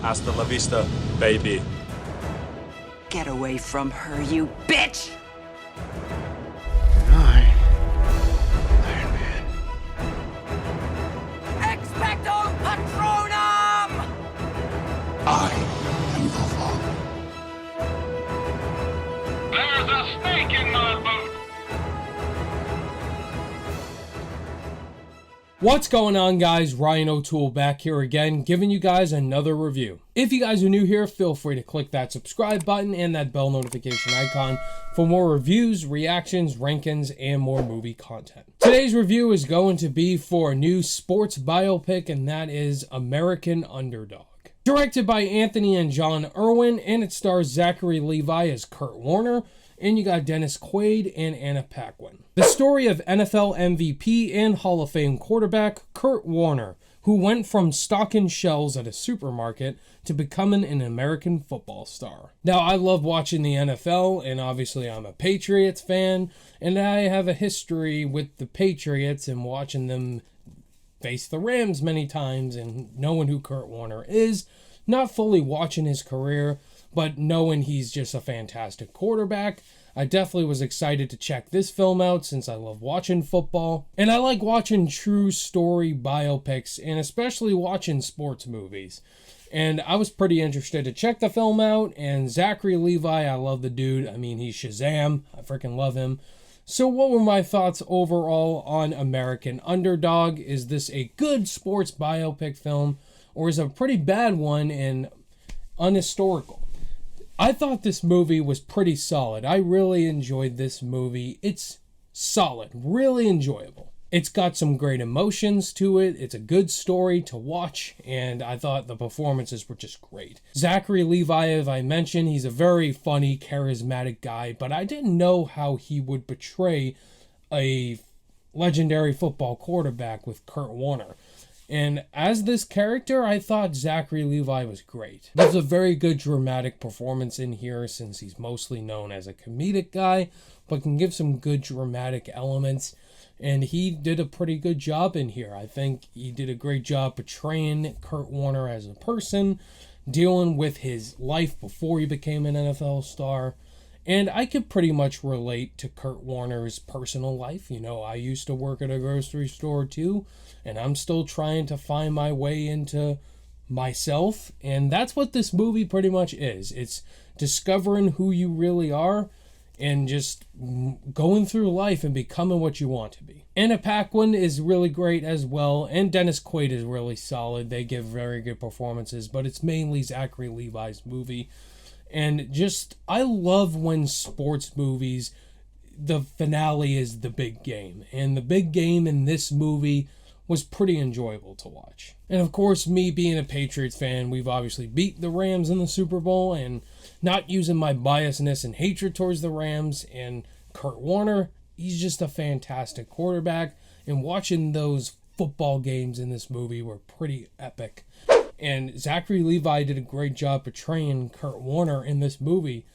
Hasta la vista, baby. Get away from her, you bitch! I, Iron Man. Expecto Patronum! I am your father. There's a snake in my boot! What's going on, guys? Ryan O'Toole back here again, giving you guys another review. If you guys are new here, feel free to click that subscribe button and that bell notification icon for more reviews, reactions, rankings, and more movie content. Today's review is going to be for a new sports biopic, and that is American Underdog. Directed by Anthony and John Irwin, and it stars Zachary Levi as Kurt Warner, and you got Dennis Quaid and Anna Paquin. The story of NFL MVP and Hall of Fame quarterback Kurt Warner, who went from stocking shelves at a supermarket to becoming an American football star. Now, I love watching the NFL, and obviously I'm a Patriots fan, and I have a history with the Patriots and watching them face the Rams many times and knowing who Kurt Warner is, not fully watching his career, but knowing he's just a fantastic quarterback. I definitely was excited to check this film out since I love watching football. And I like watching true story biopics and especially watching sports movies. And I was pretty interested to check the film out. And Zachary Levi, I love the dude. I mean, he's Shazam. I freaking love him. So what were my thoughts overall on American Underdog? Is this a good sports biopic film, or is it a pretty bad one and unhistorical? I thought this movie was pretty solid. I really enjoyed this movie. It's solid, really enjoyable. It's got some great emotions to it. It's a good story to watch, and I thought the performances were just great. Zachary Levi, as I mentioned, he's a very funny, charismatic guy, but I didn't know how he would portray a legendary football quarterback with Kurt Warner. And as this character, I thought Zachary Levi was great. There's a very good dramatic performance in here since he's mostly known as a comedic guy, but can give some good dramatic elements. And he did a pretty good job in here. I think he did a great job portraying Kurt Warner as a person, dealing with his life before he became an NFL star. And I could pretty much relate to Kurt Warner's personal life. You know, I used to work at a grocery store too, and I'm still trying to find my way into myself. And that's what this movie pretty much is. It's discovering who you really are and just going through life and becoming what you want to be. Anna Paquin is really great as well, and Dennis Quaid is really solid. They give very good performances, but it's mainly Zachary Levi's movie. And just, I love when sports movies, the finale is the big game. And the big game in this movie was pretty enjoyable to watch. And of course, me being a Patriots fan, we've obviously beat the Rams in the Super Bowl, and not using my biasness and hatred towards the Rams and Kurt Warner, he's just a fantastic quarterback. And watching those football games in this movie were pretty epic. And Zachary Levi did a great job portraying Kurt Warner in this movie.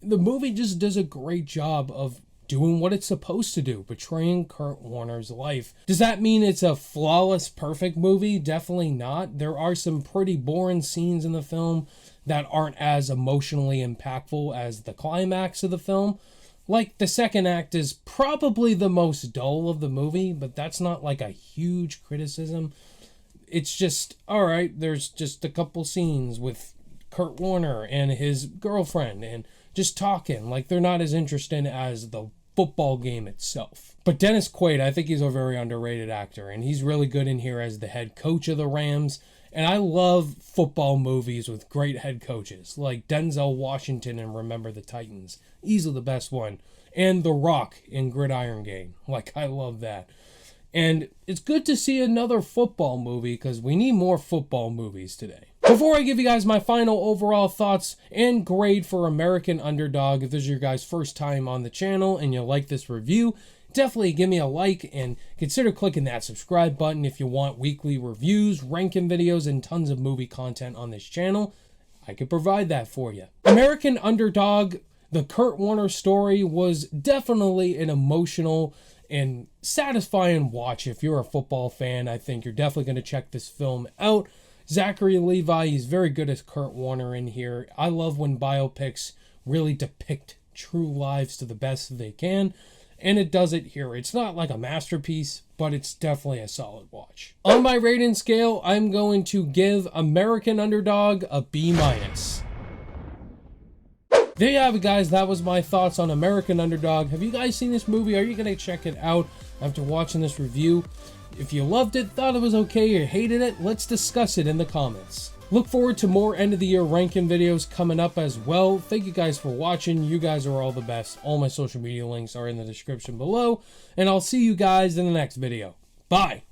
The movie just does a great job of doing what it's supposed to do, portraying Kurt Warner's life. Does that mean it's a flawless, perfect movie? Definitely not. There are some pretty boring scenes in the film that aren't as emotionally impactful as the climax of the film. Like, the second act is probably the most dull of the movie, but that's not like a huge criticism. It's just, alright, there's just a couple scenes with Kurt Warner and his girlfriend and just talking. Like, they're not as interesting as the football game itself. But Dennis Quaid, I think he's a very underrated actor, and he's really good in here as the head coach of the Rams. And I love football movies with great head coaches, like Denzel Washington in Remember the Titans. Easily the best one. And The Rock in Gridiron Gang. Like, I love that. And it's good to see another football movie because we need more football movies today. Before I give you guys my final overall thoughts and grade for American Underdog, if this is your guys' first time on the channel and you like this review, definitely give me a like and consider clicking that subscribe button if you want weekly reviews, ranking videos, and tons of movie content on this channel. I can provide that for you. American Underdog, the Kurt Warner story, was definitely an emotional and satisfying watch. If you're a football fan, I think you're definitely going to check this film out. Zachary Levi, he's very good as Kurt Warner in here. I love when biopics really depict true lives to the best they can, and it does it here. It's not like a masterpiece, but it's definitely a solid watch. On my rating scale, I'm going to give American Underdog a B-. There you have it, guys. That was my thoughts on American Underdog. Have you guys seen this movie? Are you going to check it out after watching this review? If you loved it, thought it was okay, or hated it, let's discuss it in the comments. Look forward to more end of the year ranking videos coming up as well. Thank you guys for watching. You guys are all the best. All my social media links are in the description below, and I'll see you guys in the next video. Bye!